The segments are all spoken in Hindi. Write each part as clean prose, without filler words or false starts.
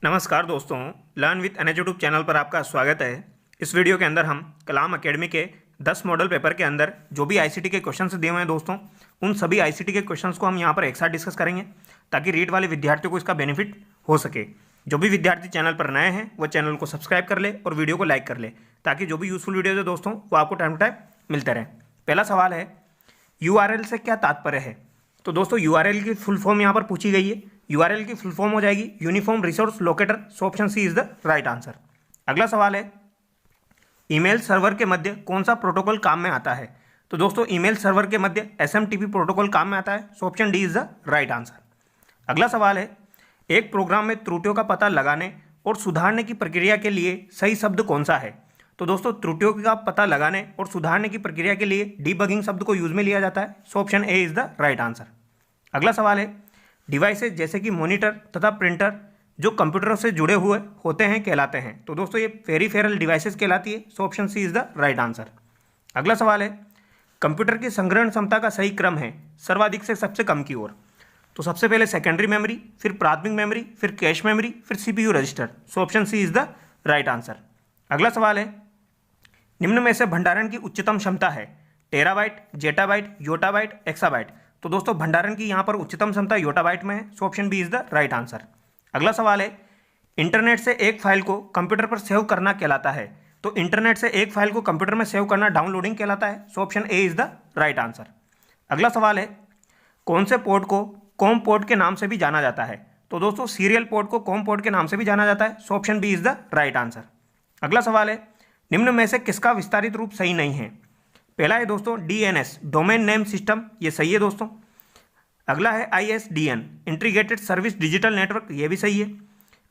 नमस्कार दोस्तों, learn with NH YouTube channel पर आपका स्वागत है। इस वीडियो के अंदर हम कलाम एकेडमी के 10 मॉडल पेपर के अंदर जो भी आईसीटी के क्वेश्चंस दिए हुए हैं दोस्तों, उन सभी आईसीटी के क्वेश्चंस को हम यहाँ पर एक साथ डिस्कस करेंगे ताकि रीट वाले विद्यार्थियों को इसका बेनिफिट हो सके। जो भी विद्यार्थी चैनल पर नए हैं वो चैनल को सब्सक्राइब कर ले और वीडियो को लाइक कर ले ताकि जो भी यूजफुल वीडियोज है दोस्तों वो आपको टाइम टू टाइम मिलते रहें। पहला सवाल है, URL से क्या तात्पर्य है? तो दोस्तों URL की फुल फॉर्म यहाँ पर पूछी गई है। URL की फुल फॉर्म हो जाएगी uniform resource locator. So option C is the right answer. अगला सवाल है, ईमेल सर्वर के मध्य कौन सा प्रोटोकॉल काम में आता है? तो दोस्तों ईमेल सर्वर के मध्य SMTP प्रोटोकॉल काम में आता है। So option D is the right answer. अगला सवाल है, एक प्रोग्राम में त्रुटियों का पता लगाने और सुधारने की प्रक्रिया के लिए सही शब्द कौन सा है? तो दोस्तों त्रुटियों का पता लगाने और सुधारने की प्रक्रिया के लिए डीबगिंग शब्द को यूज में लिया जाता है। So option A is the right answer. अगला सवाल है, डिवाइसेज जैसे कि मॉनिटर तथा प्रिंटर जो कंप्यूटरों से जुड़े हुए होते हैं कहलाते हैं। तो दोस्तों ये पेरिफेरल डिवाइसेज कहलाती है। So option C is the right answer. अगला सवाल है, कंप्यूटर की संग्रहण क्षमता का सही क्रम है सर्वाधिक से सबसे कम की ओर? तो सबसे पहले सेकेंडरी मेमोरी, फिर प्राथमिक मेमोरी, फिर कैश मेमोरी, फिर CPU register. So option C is the right answer. अगला सवाल है, निम्न में से भंडारण की उच्चतम क्षमता है टेराबाइट, जेटाबाइट, योटाबाइट, एक्साबाइट? तो दोस्तों भंडारण की यहाँ पर उच्चतम क्षमता योटाबाइट में है। So option B is the right answer. अगला सवाल है, इंटरनेट से एक फाइल को कंप्यूटर पर सेव करना कहलाता है? तो इंटरनेट से एक फाइल को कंप्यूटर में सेव करना डाउनलोडिंग कहलाता है। So option A is the right answer. अगला सवाल है, कौन से पोर्ट को कॉम पोर्ट के नाम से भी जाना जाता है? तो दोस्तों सीरियल पोर्ट को कॉम पोर्ट के नाम से भी जाना जाता है। So option B is the right answer. अगला सवाल है, निम्न में से किसका विस्तारित रूप सही नहीं है? पहला है दोस्तों DNS, डोमेन नेम सिस्टम, ये सही है दोस्तों। अगला है ISDN, integrated service digital network, ये भी सही है।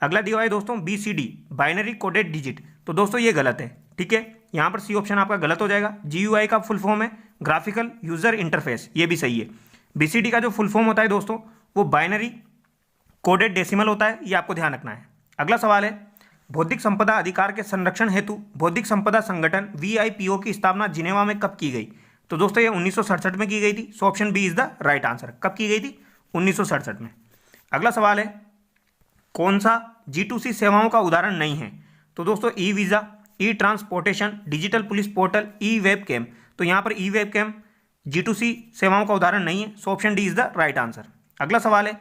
अगला दिया है दोस्तों BCD, बाइनरी कोडेड डिजिट। तो दोस्तों ये गलत है, ठीक है। यहाँ पर सी ऑप्शन आपका गलत हो जाएगा। GUI का फुल फॉर्म है ग्राफिकल यूजर इंटरफेस, ये भी सही है। BCD का जो फुल फॉर्म होता है दोस्तों वो बाइनरी कोडेड डेसिमल होता है, ये आपको ध्यान रखना है। अगला सवाल है, बौद्धिक संपदा अधिकार के संरक्षण हेतु बौद्धिक संपदा संगठन VIPO की स्थापना जिनेवा में कब की गई? तो दोस्तों ये 1967 में की गई थी। So option B is the right answer. कब की गई थी? 1967 में। अगला सवाल है, कौन सा G2C सेवाओं का उदाहरण नहीं है? तो दोस्तों ई वीज़ा, ई ट्रांसपोर्टेशन, डिजिटल पुलिस पोर्टल, ई वेब कैम। तो यहाँ पर ई वेब कैम G2C सेवाओं का उदाहरण नहीं है। So option D is the right answer. अगला सवाल है,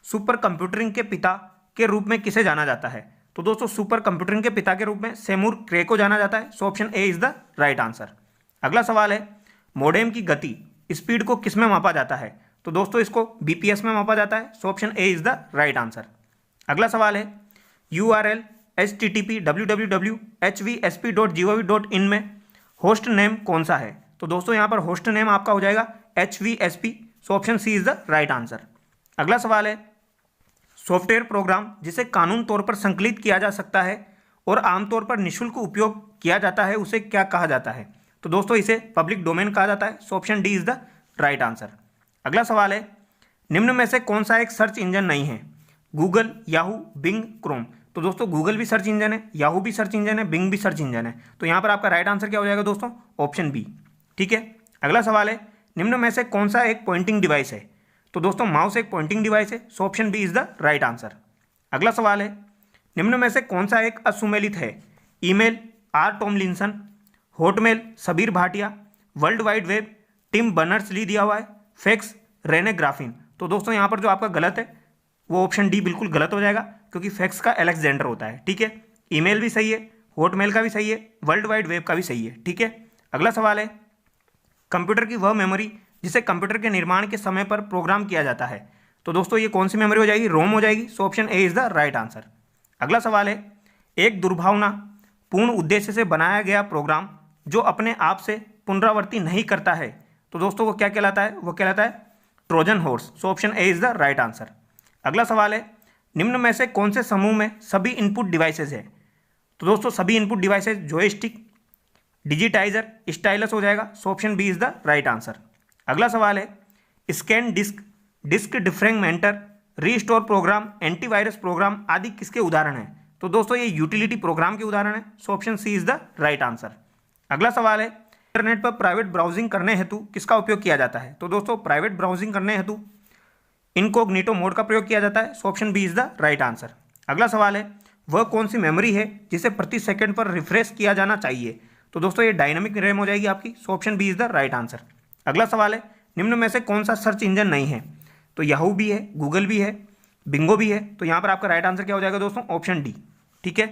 सुपर कंप्यूटरिंग के पिता के रूप में किसे जाना जाता है? तो दोस्तों सुपर कंप्यूटरिंग के पिता के रूप में सेमूर क्रे को जाना जाता है। So option A is the right answer. अगला सवाल है, मोडेम की गति स्पीड को किस में मापा जाता है? तो दोस्तों इसको BPS में मापा जाता है। So option A is the right answer. अगला सवाल है, URL HTTP www hvsp.gov.in में होस्ट नेम कौन सा है? तो दोस्तों यहाँ पर होस्ट नेम आपका हो जाएगा HVSP। So option C is the right answer. अगला सवाल है, सॉफ्टवेयर प्रोग्राम जिसे कानून तौर पर संकलित किया जा सकता है और आमतौर पर निःशुल्क उपयोग किया जाता है उसे क्या कहा जाता है? तो दोस्तों इसे पब्लिक डोमेन कहा जाता है। So option D is the right answer. अगला सवाल है, निम्न में से कौन सा एक सर्च इंजन नहीं है? Google, Yahoo, Bing, Chrome. तो दोस्तों गूगल भी सर्च इंजन है, याहू भी सर्च इंजन है, बिंग भी सर्च इंजन है। तो यहाँ पर आपका राइट आंसर क्या हो जाएगा दोस्तों? ऑप्शन बी, ठीक है। अगला सवाल है, निम्न में से कौन सा एक पॉइंटिंग डिवाइस है? तो दोस्तों माउस एक पॉइंटिंग डिवाइस है। So option B is the right answer. अगला सवाल है, निम्न में से कौन सा एक असुमेलित है? Email R. Tomlinson, Hotmail Sabeer Bhatia, World Wide Web Tim Berners-Lee दिया हुआ है, फैक्स रेने ग्राफिन। तो दोस्तों यहाँ पर जो आपका गलत है वो ऑप्शन डी बिल्कुल गलत हो जाएगा क्योंकि फैक्स का अलेक्जेंडर होता है, ठीक है। ईमेल भी सही है, हॉटमेल का भी सही है, वर्ल्ड वाइड वेब का भी सही है, ठीक है। अगला सवाल है, कंप्यूटर की वह मेमोरी जिसे कंप्यूटर के निर्माण के समय पर प्रोग्राम किया जाता है? तो दोस्तों ये कौन सी मेमोरी हो जाएगी? रोम हो जाएगी। So option A is the right answer. अगला सवाल है, एक दुर्भावना पूर्ण उद्देश्य से बनाया गया प्रोग्राम जो अपने आप से पुनरावृत्ति नहीं करता है तो दोस्तों वो क्या कहलाता है? वो कहलाता है Trojan horse. So option A is the right answer. अगला सवाल है, निम्न में से कौन से समूह में सभी इनपुट डिवाइसेज है? तो दोस्तों सभी input devices joystick, digitizer, stylus हो जाएगा। So option B is the right answer. अगला सवाल है, scan disk, disk defragmenter, restore program, antivirus program आदि किसके उदाहरण हैं? तो दोस्तों ये यूटिलिटी प्रोग्राम के उदाहरण है। So option C is the right answer. अगला सवाल है, इंटरनेट पर प्राइवेट ब्राउजिंग करने हेतु किसका उपयोग किया जाता है? तो दोस्तों प्राइवेट ब्राउजिंग करने हेतु इनकॉग्निटो मोड का प्रयोग किया जाता है। So option B is the right answer. अगला सवाल है वह कौन सी मेमोरी है जिसे प्रति सेकंड पर रिफ्रेश किया जाना चाहिए? तो दोस्तों ये डायनामिक रैम हो जाएगी आपकी। So option B is the right answer. अगला सवाल है निम्न में से कौन सा सर्च इंजन नहीं है? तो याहू भी है, गूगल भी है, बिंगो भी है। तो यहाँ पर आपका राइट आंसर क्या हो जाएगा दोस्तों? Option D. ठीक है।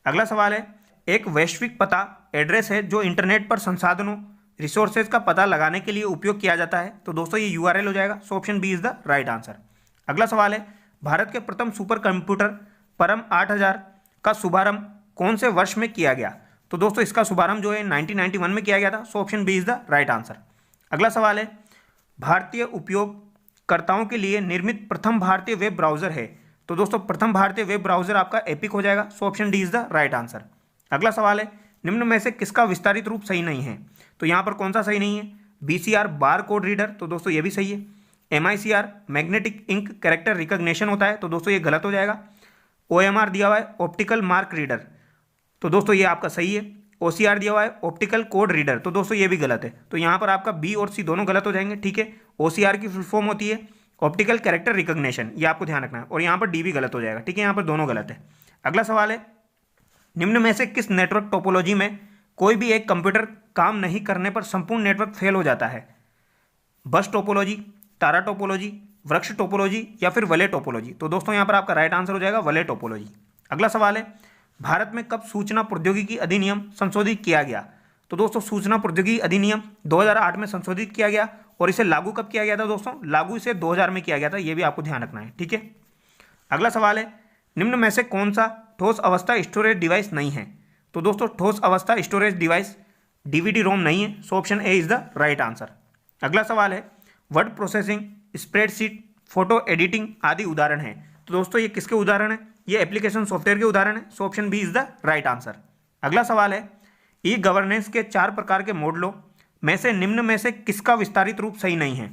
अगला सवाल है एक वैश्विक पता एड्रेस है जो इंटरनेट पर संसाधनों रिसोर्सेज का पता लगाने के लिए उपयोग किया जाता है। तो दोस्तों ये यूआरएल हो जाएगा। So option B is the right answer. अगला सवाल है भारत के प्रथम सुपर कंप्यूटर परम 8000 का शुभारंभ कौन से वर्ष में किया गया? तो दोस्तों इसका शुभारंभ जो है 1991 में किया गया था। So option B is the right answer. अगला सवाल है भारतीय उपयोगकर्ताओं के लिए निर्मित प्रथम भारतीय वेब ब्राउजर है? तो दोस्तों प्रथम भारतीय वेब ब्राउजर आपका एपिक हो जाएगा। So option D is the right answer. अगला सवाल है निम्न में से किसका विस्तारित रूप सही नहीं है? तो यहाँ पर कौन सा सही नहीं है? BCR bar code reader. तो दोस्तों ये भी सही है। MICR magnetic ink character recognition होता है। तो दोस्तों ये गलत हो जाएगा। OMR दिया हुआ है ऑप्टिकल मार्क रीडर। तो दोस्तों ये आपका सही है। OCR दिया हुआ है ऑप्टिकल कोड रीडर। तो दोस्तों ये भी गलत है। तो यहाँ पर आपका बी और सी दोनों गलत हो जाएंगे। ठीक है। OCR की फुल फॉर्म होती है ऑप्टिकल कैरेक्टर रिकॉग्निशन, ये आपको ध्यान रखना है। और यहाँ पर डी भी गलत हो जाएगा। ठीक है। यहाँ पर दोनों गलत है। अगला सवाल है निम्न में से किस नेटवर्क टोपोलॉजी में कोई भी एक कंप्यूटर काम नहीं करने पर संपूर्ण नेटवर्क फेल हो जाता है? बस टोपोलॉजी, तारा टोपोलॉजी, वृक्ष टोपोलॉजी या फिर वलय टोपोलॉजी? तो दोस्तों यहाँ पर आपका राइट आंसर हो जाएगा वलय टोपोलॉजी। अगला सवाल है भारत में कब सूचना प्रौद्योगिकी अधिनियम संशोधित किया गया? तो दोस्तों सूचना प्रौद्योगिकी अधिनियम 2008 में संशोधित किया गया। और इसे लागू कब किया गया था दोस्तों? लागू इसे 2000 में किया गया था। ये भी आपको ध्यान रखना है। ठीक है। अगला सवाल है निम्न में से कौन सा ठोस अवस्था स्टोरेज डिवाइस नहीं है? तो दोस्तों ठोस अवस्था स्टोरेज डिवाइस DVD रोम नहीं है। So option A is the right answer. अगला सवाल है word processing, spreadsheet, photo editing आदि उदाहरण है। तो दोस्तों ये किसके उदाहरण है? ये एप्लीकेशन सॉफ्टवेयर के उदाहरण है। So option B is the right answer. अगला सवाल है ई गवर्नेंस के 4 प्रकार के मॉडलों में से निम्न में से किसका विस्तारित रूप सही नहीं है?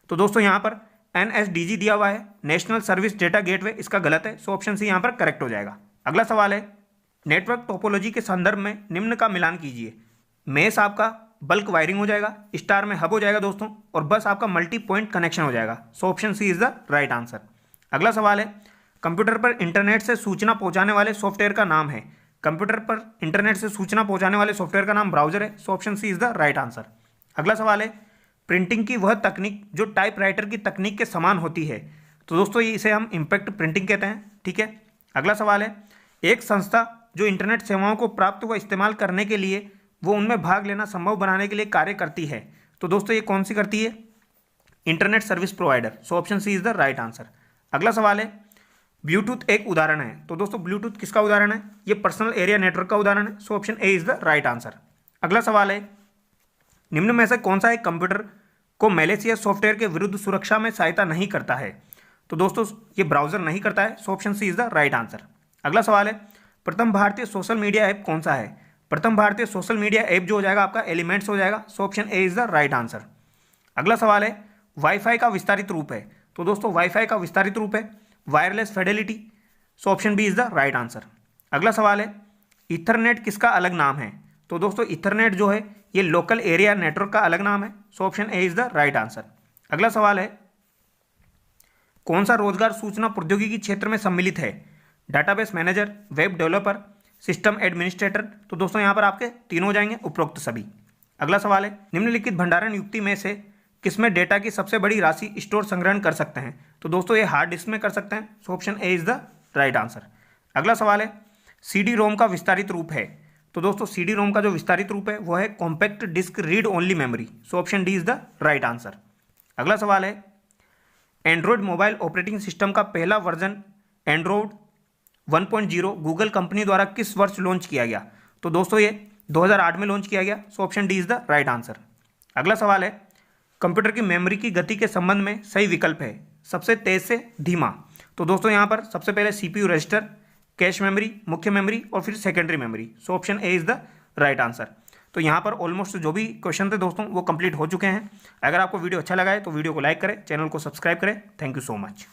तो दोस्तों यहाँ पर NSDG दिया हुआ है, नेशनल सर्विस डेटा गेटवे, इसका गलत है। सो ऑप्शन सी यहाँ पर करेक्ट हो जाएगा। अगला सवाल है नेटवर्क टोपोलॉजी के संदर्भ में निम्न का मिलान कीजिए। मेस आपका बल्क वायरिंग हो जाएगा, स्टार में हब हो जाएगा दोस्तों, और बस आपका मल्टी पॉइंट कनेक्शन हो जाएगा। So option C is the right answer. अगला सवाल है कंप्यूटर पर इंटरनेट से सूचना पहुंचाने वाले सॉफ्टवेयर का नाम है। कंप्यूटर पर इंटरनेट से सूचना पहुंचाने वाले सॉफ्टवेयर का नाम ब्राउजर है। So option C is the right answer. अगला सवाल है प्रिंटिंग की वह तकनीक जो टाइपराइटर की तकनीक के समान होती है। तो दोस्तों ये इसे हम इम्पैक्ट प्रिंटिंग कहते हैं। ठीक है। अगला सवाल है एक संस्था जो इंटरनेट सेवाओं को प्राप्त व इस्तेमाल करने के लिए वो उनमें भाग लेना संभव बनाने के लिए कार्य करती है। तो दोस्तों ये कौन सी करती है? Internet service provider. So option C is the right answer. अगला सवाल है ब्लूटूथ एक उदाहरण है। तो दोस्तों ब्लूटूथ किसका उदाहरण है? ये पर्सनल एरिया नेटवर्क का उदाहरण है। So option A is the right answer. अगला सवाल है निम्न में से कौन सा एक कंप्यूटर को मैलिशियस सॉफ्टवेयर के विरुद्ध सुरक्षा में सहायता नहीं करता है? तो दोस्तों ये ब्राउजर नहीं करता है। So option C is the right answer. अगला सवाल है प्रथम भारतीय सोशल मीडिया ऐप कौन सा है? प्रथम भारतीय सोशल मीडिया ऐप जो हो जाएगा आपका एलिमेंट्स हो जाएगा। So option A is the right answer. अगला सवाल है वाईफाई का विस्तारित रूप है। तो दोस्तों वाईफाई का विस्तारित रूप है wireless fidelity. So option B is the right answer. अगला सवाल है ईथरनेट किसका अलग नाम है? तो दोस्तों ईथरनेट जो है ये लोकल एरिया नेटवर्क का अलग नाम है। So option A is the right answer. अगला सवाल है कौन सा रोजगार सूचना प्रौद्योगिकी क्षेत्र में सम्मिलित है? Database manager, web developer, system administrator. तो दोस्तों यहाँ पर आपके तीनों हो जाएंगे उपरोक्त सभी। अगला सवाल है निम्नलिखित भंडारण युक्ति में से किसमें डेटा की सबसे बड़ी राशि स्टोर संग्रहण कर सकते हैं? तो दोस्तों ये हार्ड डिस्क में कर सकते हैं। So option A is the right answer. अगला सवाल है CD रोम का विस्तारित रूप है। तो दोस्तों CD रोम का जो विस्तारित रूप है वो है compact disc read only memory. So option D is the right answer. अगला सवाल है एंड्रॉयड मोबाइल ऑपरेटिंग सिस्टम का पहला वर्जन एंड्रॉयड 1.0 गूगल कंपनी द्वारा किस वर्ष लॉन्च किया गया? तो दोस्तों ये 2008 में लॉन्च किया गया। सो option D is the right answer. अगला सवाल है कंप्यूटर की मेमोरी की गति के संबंध में सही विकल्प है सबसे तेज से धीमा। तो दोस्तों यहाँ पर सबसे पहले CPU रजिस्टर, कैश मेमोरी, मुख्य मेमोरी और फिर secondary memory. So option A is the right answer. तो यहाँ पर ऑलमोस्ट जो भी क्वेश्चन थे दोस्तों वो कंप्लीट हो चुके हैं। अगर आपको वीडियो अच्छा लगा है तो वीडियो को लाइक करें, चैनल को सब्सक्राइब करें। Thank you so much.